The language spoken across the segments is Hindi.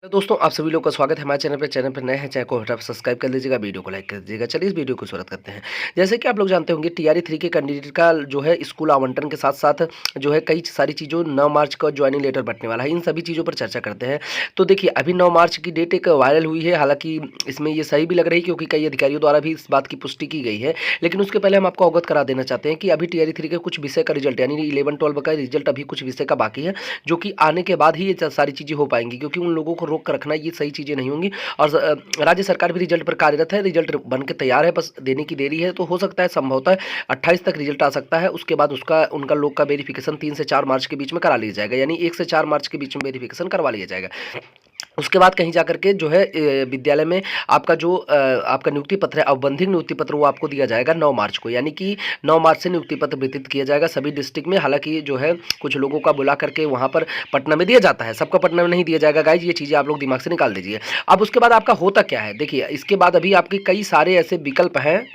तो दोस्तों आप सभी लोग का स्वागत है हमारे चैनल पर नए हैं चैनल को हटाकर सब्सक्राइब कर लीजिएगा, वीडियो को लाइक कर दीजिएगा। चलिए इस वीडियो को शुरू करते हैं। जैसे कि आप लोग जानते होंगे टीआरई 3 के कैंडिडेट का जो है स्कूल आवंटन के साथ साथ जो है कई सारी चीज़ों 9 मार्च का ज्वाइनिंग लेटर बंटने वाला है, इन सभी चीज़ों पर चर्चा करते हैं। तो देखिए अभी 9 मार्च की डेट एक वायरल हुई है, हालांकि इसमें ये सही भी लग रही है क्योंकि कई अधिकारियों द्वारा भी इस बात की पुष्टि की गई है। लेकिन उसके पहले हम आपको अवगत करा देना चाहते हैं कि अभी टीआरई 3 के कुछ विषय का रिजल्ट यानी 11-12 का रिजल्ट अभी कुछ विषय का बाकी है, जो कि आने के बाद ही ये सारी चीज़ें हो पाएंगी, क्योंकि उन लोगों को रोक कर रखना ये सही चीज़ें नहीं होंगी। और राज्य सरकार भी रिजल्ट पर कार्यरत है, रिजल्ट बन के तैयार है, बस देने की देरी है। तो हो सकता है संभवतः 28 तक रिजल्ट आ सकता है। उसके बाद उनका लोग का वेरिफिकेशन 3 से 4 मार्च के बीच में करा लिया जाएगा, यानी 1 से 4 मार्च के बीच में वेरिफिकेशन करवा लिया जाएगा। उसके बाद कहीं जाकर के जो है विद्यालय में आपका जो आपका नियुक्ति पत्र है, औपबंधिक नियुक्ति पत्र, वो आपको दिया जाएगा 9 मार्च को, यानी कि 9 मार्च से नियुक्ति पत्र वितरित किया जाएगा सभी डिस्ट्रिक्ट में। हालांकि जो है कुछ लोगों का बुला करके वहाँ पर पटना में दिया जाता है, सबका पटना में नहीं दिया जाएगा गाइज, ये चीज़ें आप लोग दिमाग से निकाल दीजिए। अब उसके बाद आपका होता क्या है, देखिए इसके बाद अभी आपके कई सारे ऐसे विकल्प हैं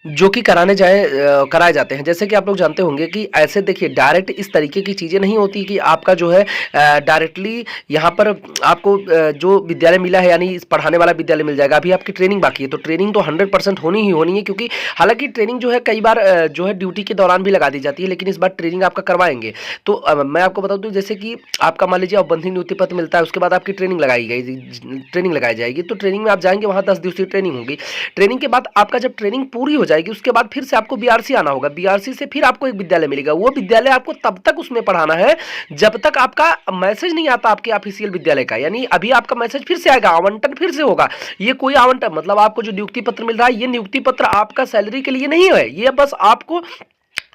जो कि कराए जाते हैं। जैसे कि आप लोग जानते होंगे कि ऐसे देखिए डायरेक्ट इस तरीके की चीज़ें नहीं होती कि आपका जो है डायरेक्टली यहाँ पर आपको जो विद्यालय मिला है यानी इस पढ़ाने वाला विद्यालय मिल जाएगा। अभी आपकी ट्रेनिंग बाकी है, तो ट्रेनिंग तो 100% होनी ही होनी है, क्योंकि हालांकि ट्रेनिंग जो है कई बार जो है ड्यूटी के दौरान भी लगा दी जाती है, लेकिन इस बार ट्रेनिंग आपका करवाएंगे। तो मैं आपको बता दूं, जैसे कि आपका मान लीजिए औपबंधिक नियुक्ति पत्र मिलता है, उसके बाद आपकी ट्रेनिंग लगाई जाएगी। तो ट्रेनिंग में आप जाएंगे, वहाँ 10 दिवसीय ट्रेनिंग होगी। ट्रेनिंग के बाद आपका जब ट्रेनिंग पूरी हो जाएगी, उसके बाद फिर से आपको बीआरसी आना होगा, बीआरसी से फिर आपको एक विद्यालय मिलेगा। वो विद्यालय आपको तब तक उसमें पढ़ाना है जब तक आपका मैसेज नहीं आता आपके ऑफिशियल विद्यालय का, यानी अभी आपका मैसेज फिर से आएगा, आवंटन फिर से होगा। ये कोई आवंटन मतलब आपको जो नियुक्ति पत्र मिल रहा है, ये नियुक्ति पत्र आपका सैलरी के लिए नहीं है, ये बस आपको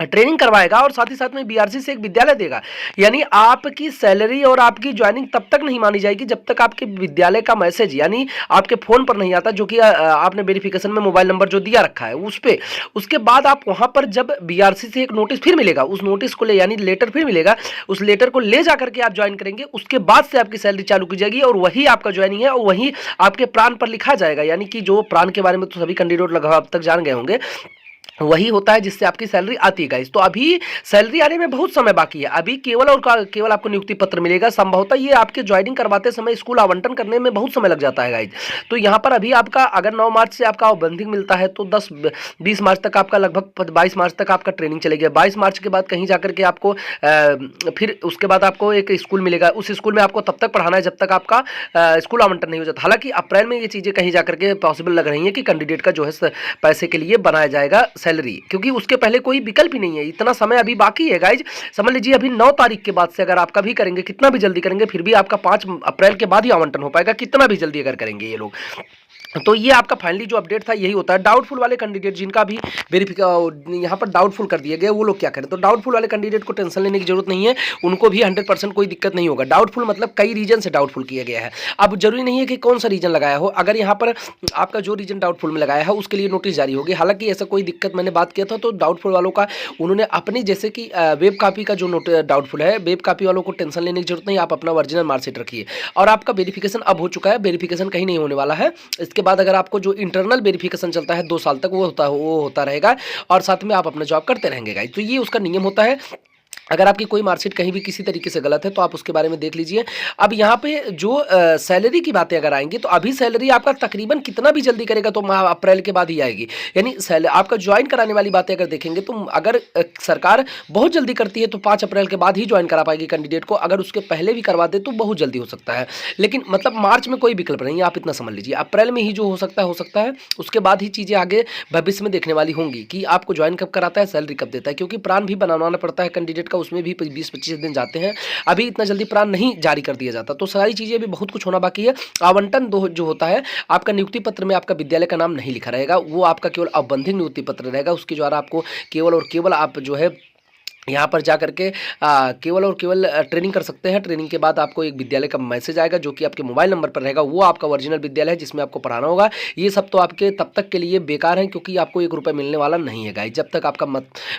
ट्रेनिंग करवाएगा और साथ ही साथ में बीआरसी से एक विद्यालय देगा। यानी आपकी सैलरी और आपकी ज्वाइनिंग तब तक नहीं मानी जाएगी जब तक आपके विद्यालय का मैसेज यानी आपके फोन पर नहीं आता, जो कि आपने वेरिफिकेशन में मोबाइल नंबर जो दिया रखा है उस पे। उसके बाद आप वहां पर जब बीआरसी से एक नोटिस फिर मिलेगा, उस नोटिस को ले यानी लेटर फिर मिलेगा, उस लेटर को ले जाकर के आप ज्वाइन करेंगे। उसके बाद से आपकी सैलरी चालू की जाएगी और वही आपका ज्वाइनिंग है और वही आपके प्राण पर लिखा जाएगा। यानी कि जो प्राण के बारे में तो सभी कैंडिडेट लगभग अब तक जान गए होंगे, वही होता है जिससे आपकी सैलरी आती है गाइस। तो अभी सैलरी आने में बहुत समय बाकी है, अभी केवल और केवल आपको नियुक्ति पत्र मिलेगा। संभवतः ये आपके ज्वाइनिंग करवाते समय स्कूल आवंटन करने में बहुत समय लग जाता है गाइस। तो यहाँ पर अभी आपका अगर 9 मार्च से आपका औपबंधिक मिलता है तो 20 मार्च तक आपका लगभग 22 मार्च तक आपका ट्रेनिंग चलेगी। 22 मार्च के बाद कहीं जाकर के आपको फिर उसके बाद आपको एक स्कूल मिलेगा, उस स्कूल में आपको तब तक पढ़ाना है जब तक आपका स्कूल आवंटन नहीं हो जाता। हालांकि अप्रैल में ये चीज़ें कहीं जाकर के पॉसिबल लग रही है कि कैंडिडेट का जो है पैसे के लिए बनाया जाएगा सैलरी, क्योंकि उसके पहले कोई विकल्प ही नहीं है। इतना समय अभी बाकी है गाइज, समझ लीजिए अभी 9 तारीख के बाद से अगर आप कभी करेंगे, कितना भी जल्दी करेंगे, फिर भी आपका 5 अप्रैल के बाद ही आवंटन हो पाएगा, कितना भी जल्दी अगर करेंगे ये लोग। तो ये आपका फाइनली जो अपडेट था यही होता है। डाउटफुल वाले कैंडिडेट जिनका भी यहाँ पर डाउटफुल कर दिया गया, वो लोग क्या करें? तो डाउटफुल वाले कैंडिडेट को टेंशन लेने की जरूरत नहीं है, उनको भी 100% कोई दिक्कत नहीं होगा। डाउटफुल मतलब कई रीजन से डाउटफुल किया गया है। अब जरूरी नहीं है कि कौन सा रीजन लगाया हो, अगर यहाँ पर आपका जो रीजन डाउटफुल में लगाया है उसके लिए नोटिस जारी होगी। हालांकि ऐसा कोई दिक्कत मैंने बात किया था तो डाउटफुल वालों का उन्होंने अपनी जैसे कि वेब कापी का जो नोट डाउटफुल है, वेब कापी वालों को टेंशन लेने की जरूरत नहीं, आप अपना ओरिजिनल मार्कशीट रखिए। और आपका वेरिफिकेशन अब हो चुका है, वेरिफिकेशन कहीं नहीं होने वाला है। इसके बाद अगर आपको जो इंटरनल वेरिफिकेशन चलता है 2 साल तक, वो होता रहेगा और साथ में आप अपना जॉब करते रहेंगे गाइस। तो ये उसका नियम होता है। अगर आपकी कोई मार्कशीट कहीं भी किसी तरीके से गलत है तो आप उसके बारे में देख लीजिए। अब यहाँ पे जो सैलरी की बातें अगर आएंगी तो अभी सैलरी आपका तकरीबन कितना भी जल्दी करेगा तो अप्रैल के बाद ही आएगी, यानी आपका ज्वाइन कराने वाली बातें अगर देखेंगे तो अगर सरकार बहुत जल्दी करती है तो 5 अप्रैल के बाद ही ज्वाइन करा पाएगी कैंडिडेट को, अगर उसके पहले भी करवा दे तो बहुत जल्दी हो सकता है। लेकिन मतलब मार्च में कोई विकल्प नहीं है, आप इतना समझ लीजिए। अप्रैल में ही जो हो सकता है, उसके बाद ही चीज़ें आगे भविष्य में देखने वाली होंगी कि आपको ज्वाइन कब कराता है, सैलरी कब देता है, क्योंकि प्लान भी बनाना पड़ता है कैंडिडेट का, उसमें भी 20-25 दिन जाते हैं। अभी इतना जल्दी प्लान नहीं जारी कर दिया जाता, तो सारी चीज़ें भी बहुत कुछ होना बाकी है। आवंटन जो होता है, आपका नियुक्ति पत्र में आपका विद्यालय का नाम नहीं लिखा रहेगा, वो आपका केवल औपबंधिक नियुक्ति पत्र रहेगा। उसके द्वारा आपको केवल और केवल आप जो है यहाँ पर जा करके केवल और केवल ट्रेनिंग कर सकते हैं। ट्रेनिंग के बाद आपको एक विद्यालय का मैसेज आएगा जो कि आपके मोबाइल नंबर पर रहेगा, वो आपका ओरिजिनल विद्यालय है जिसमें आपको पढ़ाना होगा। ये सब तो आपके तब तक के लिए बेकार हैं क्योंकि आपको 1 रुपये मिलने वाला नहीं है गाइज, जब तक आपका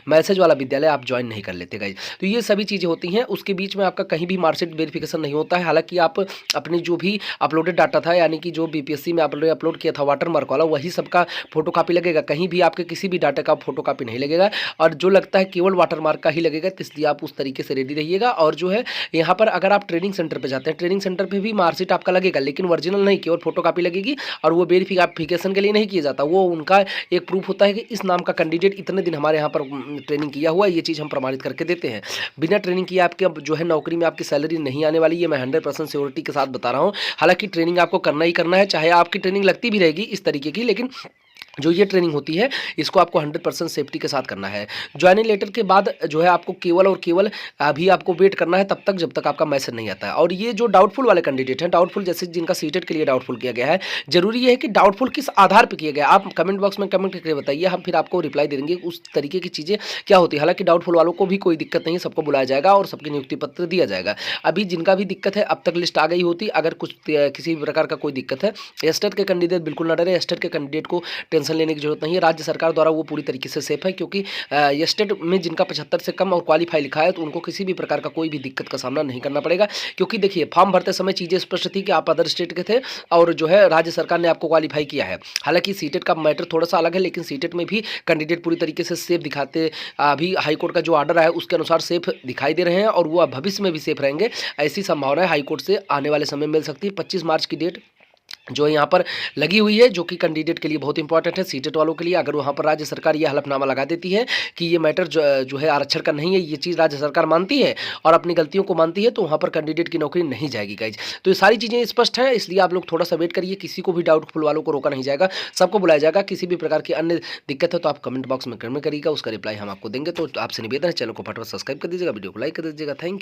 मैसेज वाला विद्यालय आप ज्वाइन नहीं कर लेते गाइज। तो ये सभी चीज़ें होती हैं। उसके बीच में आपका कहीं भी मार्कशीट वेरिफिकेशन नहीं होता है। हालांकि आप अपनी जो भी अपलोडेड डाटा था, यानी कि जो बीपीएससी में आपने अपलोड किया था वाटर मार्क वाला, वही सबका फोटो कापी लगेगा, कहीं भी आपके किसी भी डाटा का फोटो कापी नहीं लगेगा। और जो लगता है केवल वाटर मार्क का ही लगेगा, तो इसलिए आप उस तरीके से रेडी रहिएगा। और जो है यहाँ पर अगर आप ट्रेनिंग सेंटर पे जाते हैं, ट्रेनिंग सेंटर पे भी मार्कशीट आपका लगेगा, लेकिन ओरिजिनल नहीं, केवल फोटोकॉपी लगेगी और वो वेरिफिकेशन के लिए नहीं किया जाता। वो उनका एक प्रूफ होता है कि इस नाम का कैंडिडेट इतने दिन हमारे यहाँ पर ट्रेनिंग किया हुआ है, ये चीज़ हम प्रमाणित करके देते हैं। बिना ट्रेनिंग किए आपके अब जो है नौकरी में आपकी सैलरी नहीं आने वाली, ये मैं 100% श्योरिटी के साथ बता रहा हूँ। हालांकि ट्रेनिंग आपको करना ही करना है, चाहे आपकी ट्रेनिंग लगती भी रहेगी इस तरीके की, लेकिन जो ये ट्रेनिंग होती है इसको आपको 100% सेफ्टी के साथ करना है। ज्वाइनिंग लेटर के बाद जो है आपको केवल और केवल अभी आपको वेट करना है तब तक जब तक आपका मैसेज नहीं आता है। और ये जो डाउटफुल वाले कैंडिडेट हैं, डाउटफुल जैसे जिनका सीटेट के लिए डाउटफुल किया गया है, जरूरी ये है कि डाउटफुल किस आधार पर किया गया है, आप कमेंट बॉक्स में कमेंट करके बताइए, हम फिर आपको रिप्लाई दे देंगे उस तरीके की चीज़ें क्या होती है। हालांकि डाउटफुल वालों को भी कोई दिक्कत नहीं है, सबको बुलाया जाएगा और सबकी नियुक्ति पत्र दिया जाएगा। अभी जिनका भी दिक्कत है अब तक लिस्ट आ गई होती, अगर कुछ किसी भी प्रकार का कोई दिक्कत है, एस्टेट के कैंडिडेट बिल्कुल ना डरे, एस्टेट के कैंडिडेट को टेंशन लेने की जरूरत नहीं है। राज्य सरकार द्वारा वो पूरी तरीके से सेफ है, क्योंकि एस्टेट में जिनका 75 से कम और क्वालीफाई लिखा है तो उनको किसी भी प्रकार का कोई भी दिक्कत का सामना नहीं करना पड़ेगा। क्योंकि देखिए फॉर्म भरते समय चीज़ें स्पष्ट थी कि आप अदर स्टेट के थे और जो है राज्य सरकार ने आपको क्वालीफाई किया है। हालांकि सीटेट का मैटर थोड़ा सा अलग है, लेकिन सीटेट में भी कैंडिडेट पूरी तरीके से सेफ दिखाते, अभी हाईकोर्ट का जो ऑर्डर है उसके अनुसार सेफ दिखाई दे रहे हैं और वो भविष्य में भी सेफ रहेंगे। ऐसी संभावना है हाईकोर्ट से आने वाले समय मिल सकती है। 25 मार्च की डेट जो यहाँ पर लगी हुई है, जो कि कैंडिडेट के लिए बहुत इंपॉर्टेंट है। सीटेट वालों के लिए अगर वहाँ पर राज्य सरकार ये हलफनामा लगा देती है कि ये मैटर जो है आरक्षण का नहीं है, ये चीज़ राज्य सरकार मानती है और अपनी गलतियों को मानती है, तो वहाँ पर कैंडिडेट की नौकरी नहीं जाएगी गाइज। तो ये सारी चीज़ें स्पष्ट है, इसलिए आप लोग थोड़ा सा वेट करिए। किसी को भी डाउटफुल वालों को रोका नहीं जाएगा, सबको बुलाया जाएगा। किसी भी प्रकार की अन्य दिक्कत है तो आप कमेंट बॉक्स में कमेंट करिएगा, उसका रिप्लाई हम आपको देंगे। तो आपसे निवेदन है, चैनल को फटाफट सब्सक्राइब कर दीजिएगा, वीडियो को लाइक कर दीजिएगा। Thank you.